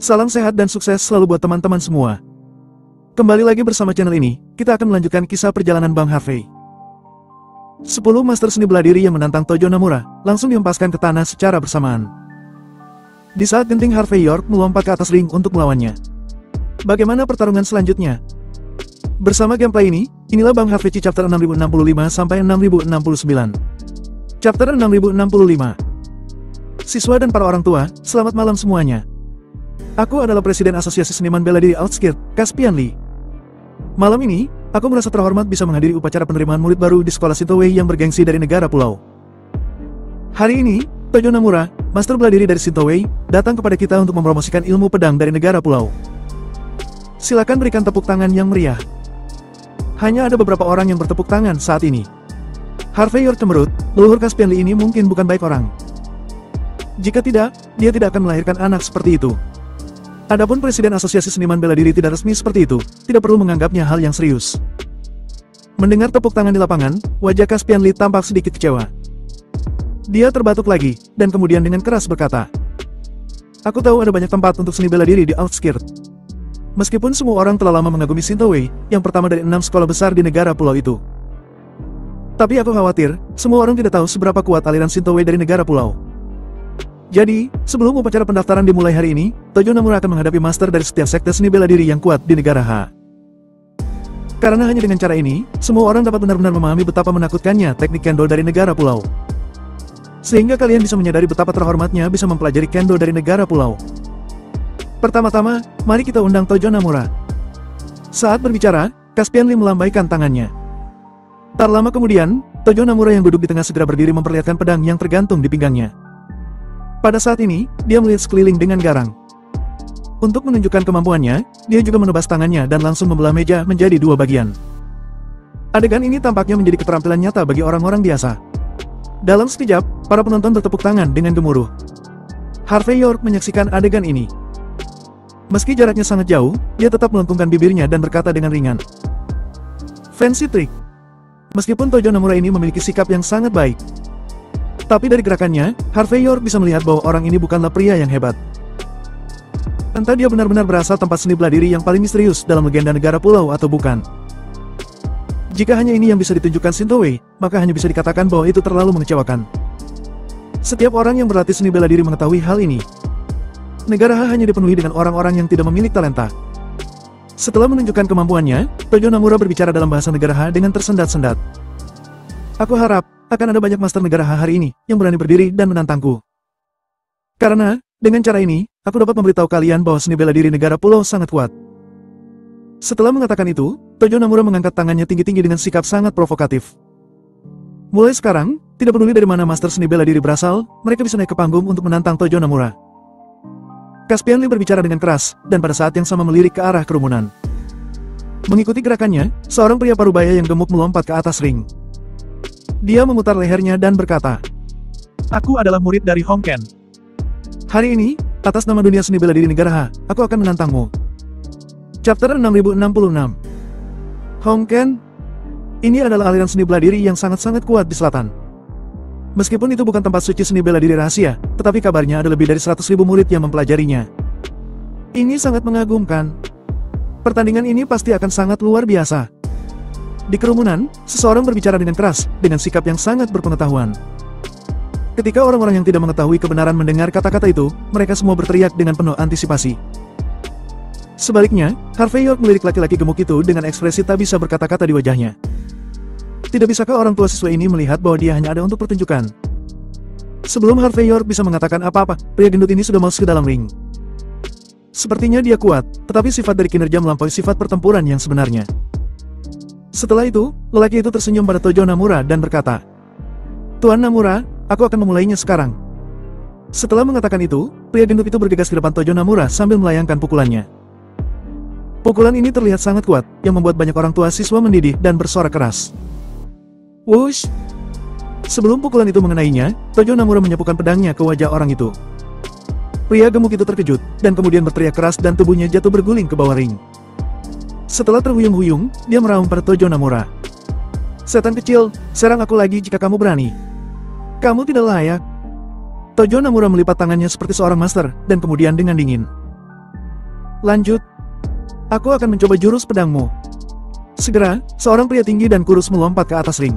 Salam sehat dan sukses selalu buat teman-teman semua. Kembali lagi bersama channel ini, kita akan melanjutkan kisah perjalanan Bang Harvey. 10 master seni bela diri yang menantang Tojo Namura, langsung dihempaskan ke tanah secara bersamaan. Di saat genting Harvey York melompat ke atas ring untuk melawannya. Bagaimana pertarungan selanjutnya? Bersama gameplay ini, inilah Bang Harvey chapter 6065 sampai 6069. Chapter 6065. Siswa dan para orang tua, selamat malam semuanya. Aku adalah Presiden Asosiasi Seniman Bela Diri Outskirt, Caspian Lee. Malam ini, aku merasa terhormat bisa menghadiri upacara penerimaan murid baru di sekolah Shinto Wei yang bergengsi dari negara pulau. Hari ini, Tojo Namura, Master Bela Diri dari Shinto Wei, datang kepada kita untuk mempromosikan ilmu pedang dari negara pulau. Silakan berikan tepuk tangan yang meriah. Hanya ada beberapa orang yang bertepuk tangan saat ini. Harvey York cemberut, leluhur Caspian Lee ini mungkin bukan baik orang. Jika tidak, dia tidak akan melahirkan anak seperti itu. Adapun Presiden Asosiasi Seniman Bela Diri tidak resmi seperti itu, tidak perlu menganggapnya hal yang serius. Mendengar tepuk tangan di lapangan, wajah Caspian Lee tampak sedikit kecewa. Dia terbatuk lagi, dan kemudian dengan keras berkata, "Aku tahu ada banyak tempat untuk seni bela diri di Outskirt. Meskipun semua orang telah lama mengagumi Shinto Wei, yang pertama dari 6 sekolah besar di negara pulau itu. Tapi aku khawatir, semua orang tidak tahu seberapa kuat aliran Shinto Wei dari negara pulau. Jadi, sebelum upacara pendaftaran dimulai hari ini, Tojo Namura akan menghadapi master dari setiap sekte seni bela diri yang kuat di negara H. Karena hanya dengan cara ini, semua orang dapat benar-benar memahami betapa menakutkannya teknik kendo dari negara pulau. Sehingga kalian bisa menyadari betapa terhormatnya bisa mempelajari kendo dari negara pulau. Pertama-tama, mari kita undang Tojo Namura." Saat berbicara, Caspian Lee melambaikan tangannya. Tak lama kemudian, Tojo Namura yang duduk di tengah segera berdiri memperlihatkan pedang yang tergantung di pinggangnya. Pada saat ini, dia melihat sekeliling dengan garang. Untuk menunjukkan kemampuannya, dia juga menebas tangannya dan langsung membelah meja menjadi 2 bagian. Adegan ini tampaknya menjadi keterampilan nyata bagi orang-orang biasa. Dalam sekejap, para penonton bertepuk tangan dengan gemuruh. Harvey York menyaksikan adegan ini. Meski jaraknya sangat jauh, dia tetap melengkungkan bibirnya dan berkata dengan ringan, "Fancy trick." Meskipun Tojo Namura ini memiliki sikap yang sangat baik, tapi dari gerakannya, Harvey York bisa melihat bahwa orang ini bukanlah pria yang hebat. Entah dia benar-benar berasal tempat seni bela diri yang paling misterius dalam legenda negara pulau atau bukan. Jika hanya ini yang bisa ditunjukkan Shinto Wei, maka hanya bisa dikatakan bahwa itu terlalu mengecewakan. Setiap orang yang berlatih seni bela diri mengetahui hal ini. Negara H hanya dipenuhi dengan orang-orang yang tidak memiliki talenta. Setelah menunjukkan kemampuannya, Tojo Namura berbicara dalam bahasa negara H dengan tersendat-sendat. "Aku harap akan ada banyak master negara H hari ini yang berani berdiri dan menantangku. Karena, dengan cara ini, aku dapat memberitahu kalian bahwa seni bela diri negara pulau sangat kuat." Setelah mengatakan itu, Tojo Namura mengangkat tangannya tinggi-tinggi dengan sikap sangat provokatif. Mulai sekarang, tidak peduli dari mana master seni bela diri berasal, mereka bisa naik ke panggung untuk menantang Tojo Namura. Caspian Lee berbicara dengan keras, dan pada saat yang sama melirik ke arah kerumunan. Mengikuti gerakannya, seorang pria parubaya yang gemuk melompat ke atas ring. Dia memutar lehernya dan berkata, "Aku adalah murid dari Hong Ken. Hari ini, atas nama dunia seni bela diri negara H, aku akan menantangmu." Chapter 6066. Hong Ken. Ini adalah aliran seni bela diri yang sangat-sangat kuat di selatan. Meskipun itu bukan tempat suci seni bela diri rahasia, tetapi kabarnya ada lebih dari 100.000 murid yang mempelajarinya. Ini sangat mengagumkan. Pertandingan ini pasti akan sangat luar biasa. Di kerumunan, seseorang berbicara dengan keras, dengan sikap yang sangat berpengetahuan. Ketika orang-orang yang tidak mengetahui kebenaran mendengar kata-kata itu, mereka semua berteriak dengan penuh antisipasi. Sebaliknya, Harvey York melirik laki-laki gemuk itu dengan ekspresi tak bisa berkata-kata di wajahnya. Tidak bisakah orang tua siswa ini melihat bahwa dia hanya ada untuk pertunjukan? Sebelum Harvey York bisa mengatakan apa-apa, pria gendut ini sudah masuk ke dalam ring. Sepertinya dia kuat, tetapi sifat dari kinerja melampaui sifat pertempuran yang sebenarnya. Setelah itu, lelaki itu tersenyum pada Tojo Namura dan berkata, "Tuan Namura, aku akan memulainya sekarang." Setelah mengatakan itu, pria gendut itu bergegas ke depan Tojo Namura sambil melayangkan pukulannya. Pukulan ini terlihat sangat kuat, yang membuat banyak orang tua siswa mendidih dan bersorak keras. Wush! Sebelum pukulan itu mengenainya, Tojo Namura menyapukan pedangnya ke wajah orang itu. Pria gemuk itu terkejut, dan kemudian berteriak keras dan tubuhnya jatuh berguling ke bawah ring. Setelah terhuyung-huyung, dia meraung pada Tojo Namura. "Setan kecil, serang aku lagi jika kamu berani. Kamu tidak layak." Tojo Namura melipat tangannya seperti seorang master, dan kemudian dengan dingin. Lanjut. Aku akan mencoba jurus pedangmu. Segera, seorang pria tinggi dan kurus melompat ke atas ring.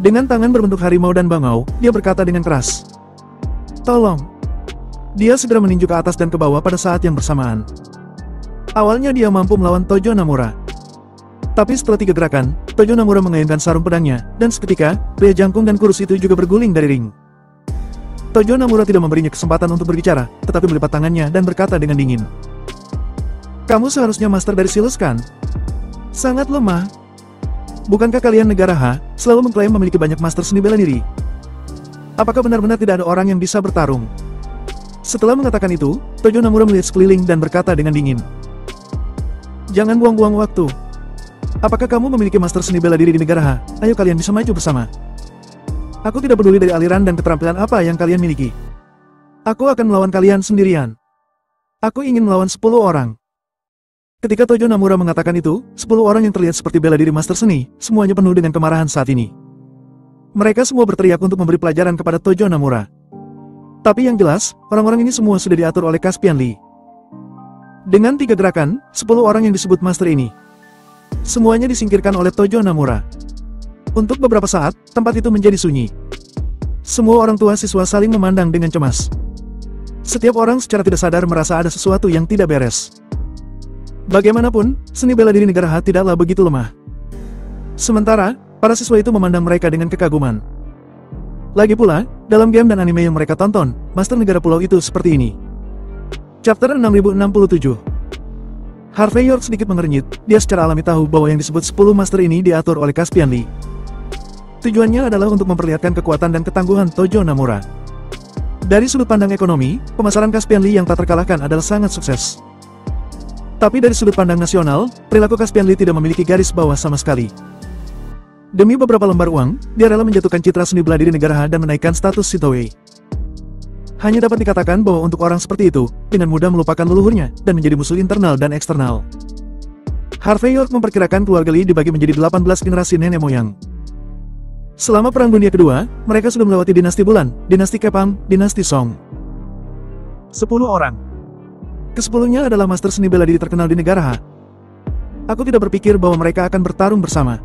Dengan tangan berbentuk harimau dan bangau, dia berkata dengan keras. Tolong. Dia segera meninju ke atas dan ke bawah pada saat yang bersamaan. Awalnya dia mampu melawan Tojo Namura. Tapi setelah 3 gerakan, Tojo Namura mengayunkan sarung pedangnya, dan seketika, pria jangkung dan kurus itu juga berguling dari ring. Tojo Namura tidak memberinya kesempatan untuk berbicara, tetapi melipat tangannya dan berkata dengan dingin. Kamu seharusnya master dari Silus kan? Sangat lemah. Bukankah kalian negara H selalu mengklaim memiliki banyak master seni bela diri? Apakah benar-benar tidak ada orang yang bisa bertarung? Setelah mengatakan itu, Tojo Namura melihat sekeliling dan berkata dengan dingin. Jangan buang-buang waktu. Apakah kamu memiliki master seni bela diri di negara H? Ayo kalian bisa maju bersama. Aku tidak peduli dari aliran dan keterampilan apa yang kalian miliki. Aku akan melawan kalian sendirian. Aku ingin melawan 10 orang. Ketika Tojo Namura mengatakan itu, 10 orang yang terlihat seperti bela diri master seni, semuanya penuh dengan kemarahan saat ini. Mereka semua berteriak untuk memberi pelajaran kepada Tojo Namura. Tapi yang jelas, orang-orang ini semua sudah diatur oleh Caspian Lee. Dengan 3 gerakan, 10 orang yang disebut master ini semuanya disingkirkan oleh Tojo Namura. Untuk beberapa saat, tempat itu menjadi sunyi. Semua orang tua siswa saling memandang dengan cemas. Setiap orang secara tidak sadar merasa ada sesuatu yang tidak beres. Bagaimanapun, seni bela diri negara H tidaklah begitu lemah. Sementara, para siswa itu memandang mereka dengan kekaguman. Lagi pula, dalam game dan anime yang mereka tonton, master negara pulau itu seperti ini. Chapter 6067. Harvey York sedikit mengernyit, dia secara alami tahu bahwa yang disebut 10 master ini diatur oleh Caspian Lee. Tujuannya adalah untuk memperlihatkan kekuatan dan ketangguhan Tojo Namura. Dari sudut pandang ekonomi, pemasaran Caspian Lee yang tak terkalahkan adalah sangat sukses. Tapi dari sudut pandang nasional, perilaku Caspian Lee tidak memiliki garis bawah sama sekali. Demi beberapa lembar uang, dia rela menjatuhkan citra seni bela diri negara H dan menaikkan status Shintoei. Hanya dapat dikatakan bahwa untuk orang seperti itu, dengan mudah melupakan leluhurnya, dan menjadi musuh internal dan eksternal. Harvey York memperkirakan keluarga Lee dibagi menjadi 18 generasi nenek moyang. Selama Perang Dunia Kedua, mereka sudah melewati dinasti Bulan, dinasti Kepang, dinasti Song. 10 orang. Kesepuluhnya adalah master seni bela diri terkenal di negara H. Aku tidak berpikir bahwa mereka akan bertarung bersama.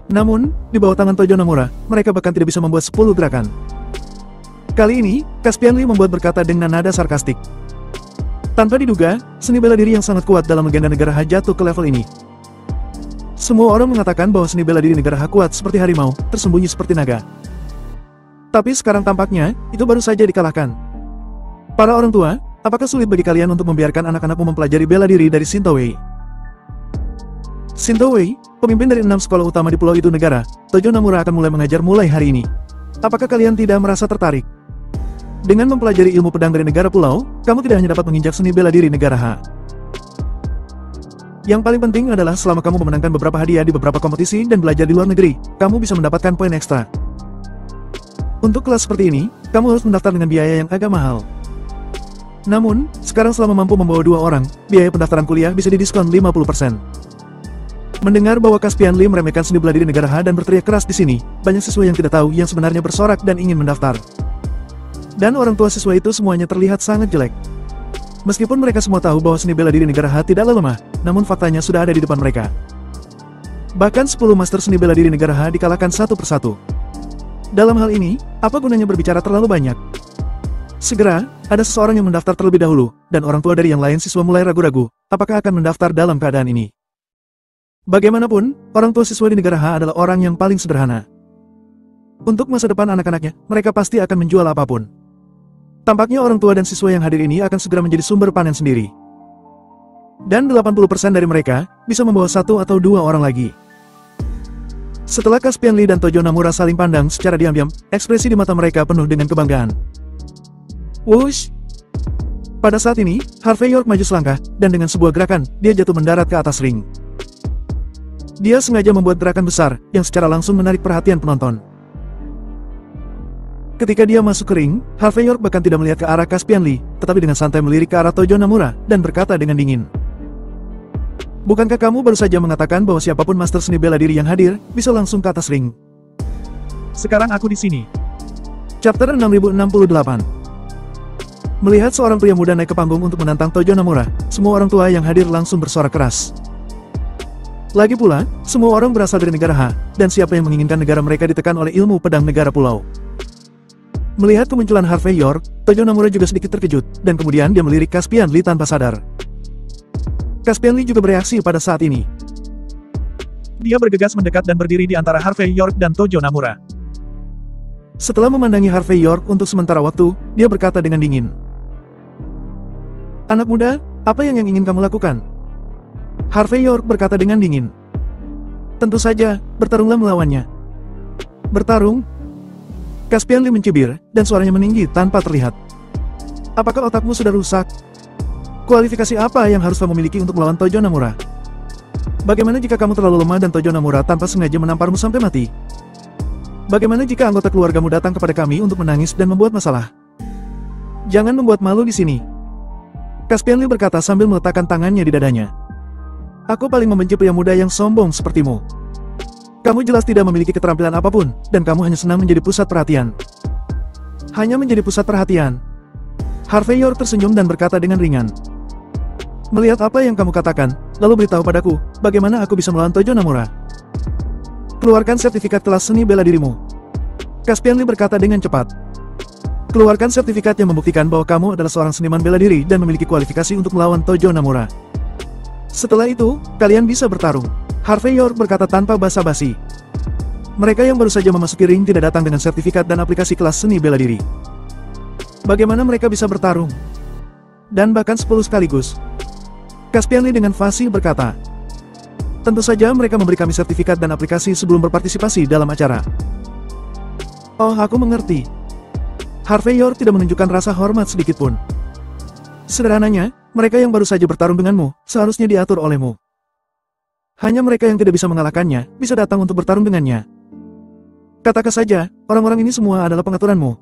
Namun, di bawah tangan Tojo Namura, mereka bahkan tidak bisa membuat 10 gerakan. Kali ini, Caspian Lee membuat berkata dengan nada sarkastik. Tanpa diduga, seni bela diri yang sangat kuat dalam legenda negara H jatuh ke level ini. Semua orang mengatakan bahwa seni bela diri negara H kuat seperti harimau, tersembunyi seperti naga. Tapi sekarang tampaknya, itu baru saja dikalahkan. Para orang tua, apakah sulit bagi kalian untuk membiarkan anak-anakmu mempelajari bela diri dari Shintoei? Shintoei, pemimpin dari 6 sekolah utama di pulau itu negara, Tojo Namura akan mulai mengajar mulai hari ini. Apakah kalian tidak merasa tertarik? Dengan mempelajari ilmu pedang dari negara pulau, kamu tidak hanya dapat menginjak seni bela diri negara H. Yang paling penting adalah selama kamu memenangkan beberapa hadiah di beberapa kompetisi dan belajar di luar negeri, kamu bisa mendapatkan poin ekstra. Untuk kelas seperti ini, kamu harus mendaftar dengan biaya yang agak mahal. Namun, sekarang selama mampu membawa 2 orang, biaya pendaftaran kuliah bisa didiskon 50%. Mendengar bahwa Caspian Lee meremehkan seni bela diri negara H dan berteriak keras di sini, banyak siswa yang tidak tahu yang sebenarnya bersorak dan ingin mendaftar. Dan orang tua siswa itu semuanya terlihat sangat jelek. Meskipun mereka semua tahu bahwa seni bela diri negara H tidaklah lemah, namun faktanya sudah ada di depan mereka. Bahkan 10 master seni bela diri negara H dikalahkan satu persatu. Dalam hal ini, apa gunanya berbicara terlalu banyak? Segera, ada seseorang yang mendaftar terlebih dahulu, dan orang tua dari yang lain siswa mulai ragu-ragu, apakah akan mendaftar dalam keadaan ini. Bagaimanapun, orang tua siswa di negara H adalah orang yang paling sederhana. Untuk masa depan anak-anaknya, mereka pasti akan menjual apapun. Tampaknya orang tua dan siswa yang hadir ini akan segera menjadi sumber panen sendiri. Dan 80% dari mereka bisa membawa 1 atau 2 orang lagi. Setelah Caspian Lee dan Tojo Namura saling pandang secara diam-diam, ekspresi di mata mereka penuh dengan kebanggaan. Wush! Pada saat ini, Harvey York maju selangkah, dan dengan sebuah gerakan, dia jatuh mendarat ke atas ring. Dia sengaja membuat gerakan besar, yang secara langsung menarik perhatian penonton. Ketika dia masuk ke ring, Harvey York bahkan tidak melihat ke arah Caspian Lee, tetapi dengan santai melirik ke arah Tojo Namura, dan berkata dengan dingin. Bukankah kamu baru saja mengatakan bahwa siapapun master seni bela diri yang hadir, bisa langsung ke atas ring? Sekarang aku di sini. Chapter 6068. Melihat seorang pria muda naik ke panggung untuk menantang Tojo Namura, semua orang tua yang hadir langsung bersorak keras. Lagi pula, semua orang berasal dari negara H, dan siapa yang menginginkan negara mereka ditekan oleh ilmu pedang negara pulau. Melihat kemunculan Harvey York, Tojo Namura juga sedikit terkejut, dan kemudian dia melirik Caspian Lee tanpa sadar. Caspian Lee juga bereaksi pada saat ini. Dia bergegas mendekat dan berdiri di antara Harvey York dan Tojo Namura. Setelah memandangi Harvey York untuk sementara waktu, dia berkata dengan dingin. Anak muda, apa yang ingin kamu lakukan? Harvey York berkata dengan dingin. Tentu saja, bertarunglah melawannya. Bertarung? Caspian Lee mencibir, dan suaranya meninggi tanpa terlihat. Apakah otakmu sudah rusak? Kualifikasi apa yang harus kamu miliki untuk melawan Tojo Namura? Bagaimana jika kamu terlalu lemah dan Tojo Namura tanpa sengaja menamparmu sampai mati? Bagaimana jika anggota keluargamu datang kepada kami untuk menangis dan membuat masalah? Jangan membuat malu di sini. Caspian Lee berkata sambil meletakkan tangannya di dadanya. Aku paling membenci pria muda yang sombong sepertimu. Kamu jelas tidak memiliki keterampilan apapun, dan kamu hanya senang menjadi pusat perhatian. Hanya menjadi pusat perhatian. Harvey York tersenyum dan berkata dengan ringan. Melihat apa yang kamu katakan, lalu beritahu padaku, bagaimana aku bisa melawan Tojo Namura? Keluarkan sertifikat kelas seni bela dirimu. Caspian Lee berkata dengan cepat. Keluarkan sertifikat yang membuktikan bahwa kamu adalah seorang seniman bela diri dan memiliki kualifikasi untuk melawan Tojo Namura. Setelah itu, kalian bisa bertarung. Harvey York berkata tanpa basa-basi. Mereka yang baru saja memasuki ring tidak datang dengan sertifikat dan aplikasi kelas seni bela diri. Bagaimana mereka bisa bertarung? Dan bahkan 10 sekaligus. Caspian Lee dengan fasih berkata. Tentu saja mereka memberi kami sertifikat dan aplikasi sebelum berpartisipasi dalam acara. Oh, aku mengerti. Harvey York tidak menunjukkan rasa hormat sedikitpun. Sederhananya, mereka yang baru saja bertarung denganmu, seharusnya diatur olehmu. Hanya mereka yang tidak bisa mengalahkannya, bisa datang untuk bertarung dengannya. Katakan saja, orang-orang ini semua adalah pengaturanmu.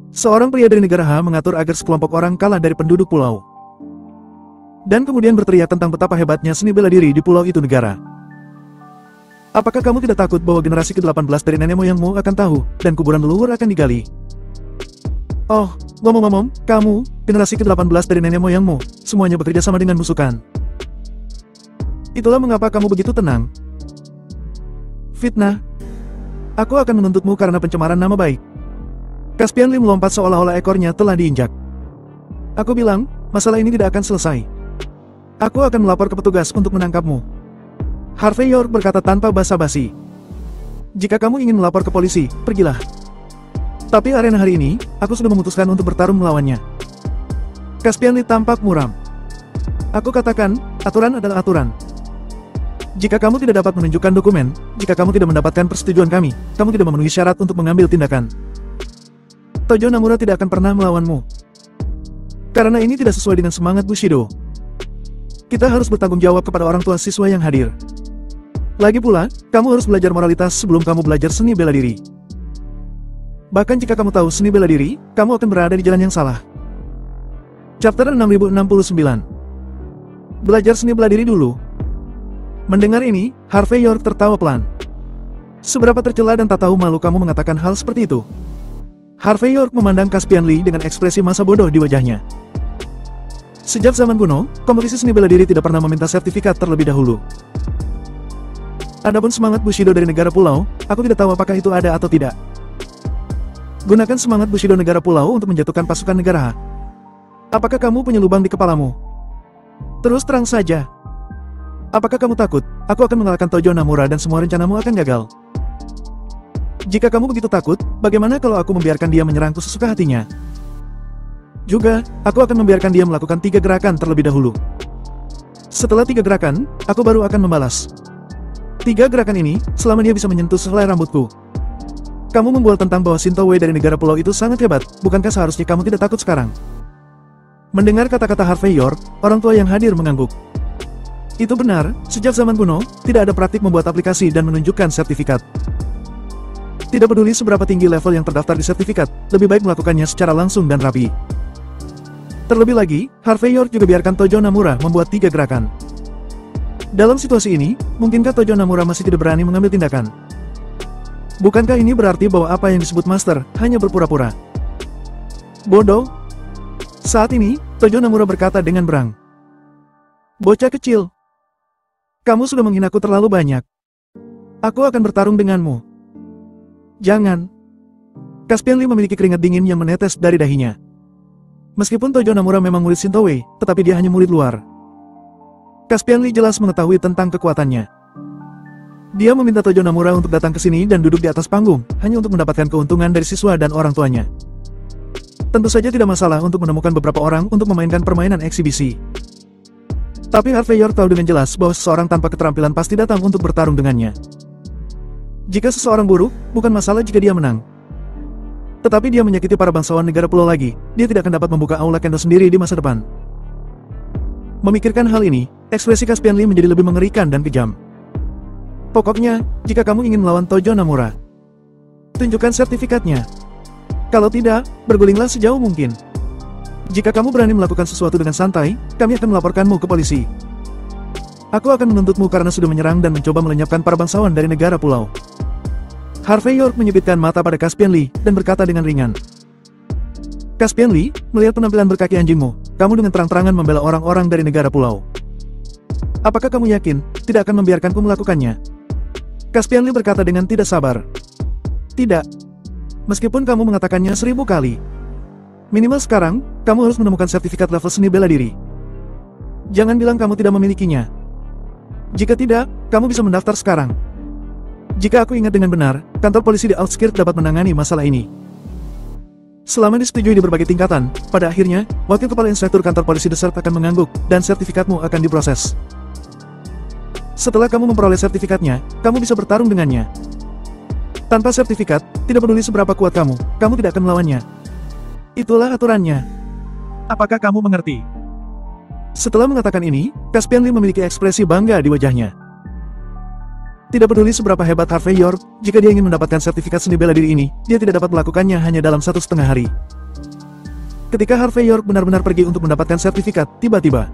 Seorang pria dari negara H mengatur agar sekelompok orang kalah dari penduduk pulau. Dan kemudian berteriak tentang betapa hebatnya seni bela diri di pulau itu negara. Apakah kamu tidak takut bahwa generasi ke-18 dari nenek moyangmu akan tahu, dan kuburan leluhur akan digali? Oh, ngomong-ngomong, kamu, generasi ke-18 dari nenek moyangmu, semuanya bekerja sama dengan musukan. Itulah mengapa kamu begitu tenang. Fitnah. Aku akan menuntutmu karena pencemaran nama baik. Caspian Lee melompat seolah-olah ekornya telah diinjak. Aku bilang, masalah ini tidak akan selesai. Aku akan melapor ke petugas untuk menangkapmu. Harvey York berkata tanpa basa-basi. Jika kamu ingin melapor ke polisi, pergilah. Tapi arena hari ini, aku sudah memutuskan untuk bertarung melawannya. Caspian Lee tampak muram. Aku katakan, aturan adalah aturan. Jika kamu tidak dapat menunjukkan dokumen, jika kamu tidak mendapatkan persetujuan kami, kamu tidak memenuhi syarat untuk mengambil tindakan. Tojo Namura tidak akan pernah melawanmu. Karena ini tidak sesuai dengan semangat Bushido. Kita harus bertanggung jawab kepada orang tua siswa yang hadir. Lagi pula, kamu harus belajar moralitas sebelum kamu belajar seni bela diri. Bahkan jika kamu tahu seni bela diri, kamu akan berada di jalan yang salah. Chapter 6069. Belajar seni bela diri dulu. Mendengar ini, Harvey York tertawa pelan. Seberapa tercela dan tak tahu malu kamu mengatakan hal seperti itu? Harvey York memandang Caspian Lee dengan ekspresi masa bodoh di wajahnya. Sejak zaman kuno, kompetisi seni bela diri tidak pernah meminta sertifikat terlebih dahulu. Adapun semangat Bushido dari negara pulau, aku tidak tahu apakah itu ada atau tidak. Gunakan semangat Bushido negara pulau untuk menjatuhkan pasukan negara H. Apakah kamu punya lubang di kepalamu? Terus terang saja. Apakah kamu takut, aku akan mengalahkan Tojo Namura dan semua rencanamu akan gagal? Jika kamu begitu takut, bagaimana kalau aku membiarkan dia menyerangku sesuka hatinya? Juga, aku akan membiarkan dia melakukan 3 gerakan terlebih dahulu. Setelah 3 gerakan, aku baru akan membalas. 3 gerakan ini, selama dia bisa menyentuh sehelai rambutku. Kamu membual tentang bahwa Shinto Wei dari negara pulau itu sangat hebat, bukankah seharusnya kamu tidak takut sekarang? Mendengar kata-kata Harvey York, orang tua yang hadir mengangguk. Itu benar, sejak zaman kuno, tidak ada praktik membuat aplikasi dan menunjukkan sertifikat. Tidak peduli seberapa tinggi level yang terdaftar di sertifikat, lebih baik melakukannya secara langsung dan rapi. Terlebih lagi, Harvey York juga biarkan Tojo Namura membuat 3 gerakan. Dalam situasi ini, mungkinkah Tojo Namura masih tidak berani mengambil tindakan? Bukankah ini berarti bahwa apa yang disebut master hanya berpura-pura? Bodoh. Saat ini, Tojo Namura berkata dengan berang. Bocah kecil. Kamu sudah menghinaku terlalu banyak. Aku akan bertarung denganmu. Jangan. Caspian Lee memiliki keringat dingin yang menetes dari dahinya. Meskipun Tojo Namura memang murid Shintowe, tetapi dia hanya murid luar. Caspian Lee jelas mengetahui tentang kekuatannya. Dia meminta Tojo Namura untuk datang ke sini dan duduk di atas panggung, hanya untuk mendapatkan keuntungan dari siswa dan orang tuanya. Tentu saja tidak masalah untuk menemukan beberapa orang untuk memainkan permainan eksibisi. Tapi Harvey York tahu dengan jelas bahwa seseorang tanpa keterampilan pasti datang untuk bertarung dengannya. Jika seseorang buruk, bukan masalah jika dia menang. Tetapi dia menyakiti para bangsawan negara pulau lagi, dia tidak akan dapat membuka aula kendo sendiri di masa depan. Memikirkan hal ini, ekspresi Caspian Lee menjadi lebih mengerikan dan kejam. Pokoknya, jika kamu ingin melawan Tojo Namura, tunjukkan sertifikatnya. Kalau tidak, bergulinglah sejauh mungkin. Jika kamu berani melakukan sesuatu dengan santai, kami akan melaporkanmu ke polisi. Aku akan menuntutmu karena sudah menyerang dan mencoba melenyapkan para bangsawan dari negara pulau. Harvey York menyebitkan mata pada Caspian Lee dan berkata dengan ringan. Caspian Lee, melihat penampilan berkaki anjingmu, kamu dengan terang-terangan membela orang-orang dari negara pulau. Apakah kamu yakin tidak akan membiarkanku melakukannya? Caspian Lee berkata dengan tidak sabar. Tidak. Meskipun kamu mengatakannya 1000 kali. Minimal sekarang, kamu harus menemukan sertifikat level seni bela diri. Jangan bilang kamu tidak memilikinya. Jika tidak, kamu bisa mendaftar sekarang. Jika aku ingat dengan benar, kantor polisi di Outskirt dapat menangani masalah ini. Selama disetujui di berbagai tingkatan, pada akhirnya, wakil kepala inspektur kantor polisi Desert akan mengangguk, dan sertifikatmu akan diproses. Setelah kamu memperoleh sertifikatnya, kamu bisa bertarung dengannya. Tanpa sertifikat, tidak peduli seberapa kuat kamu tidak akan melawannya. Itulah aturannya. Apakah kamu mengerti? Setelah mengatakan ini, Caspian Lee memiliki ekspresi bangga di wajahnya. Tidak peduli seberapa hebat Harvey York, jika dia ingin mendapatkan sertifikat seni bela diri ini, dia tidak dapat melakukannya hanya dalam 1,5 hari. Ketika Harvey York benar-benar pergi untuk mendapatkan sertifikat, tiba-tiba